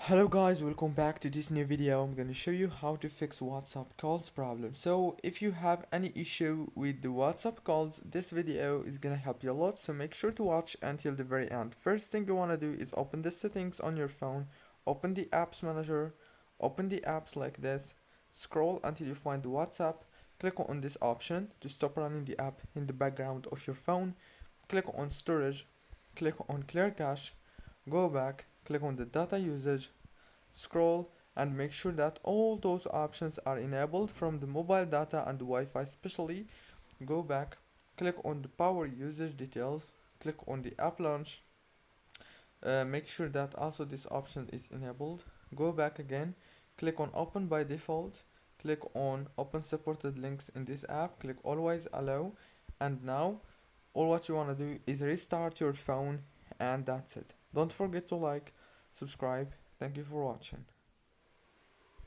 Hello guys, welcome back to this new video. I'm gonna show you how to fix WhatsApp calls problem. So if you have any issue with the WhatsApp calls, this video is gonna help you a lot, so make sure to watch until the very end. First thing you wanna do is open the settings on your phone, open the apps manager, open the apps like this, scroll until you find the WhatsApp, click on this option to stop running the app in the background of your phone, click on storage, click on clear cache, go back, click on the data usage, scroll and make sure that all those options are enabled from the mobile data and the Wi-Fi especially. Go back, click on the power usage details, click on the app launch, make sure that also this option is enabled. Go back again, click on open by default, click on open supported links in this app, click always allow, and now all what you want to do is restart your phone, and that's it. Don't forget to like, subscribe. Thank you for watching.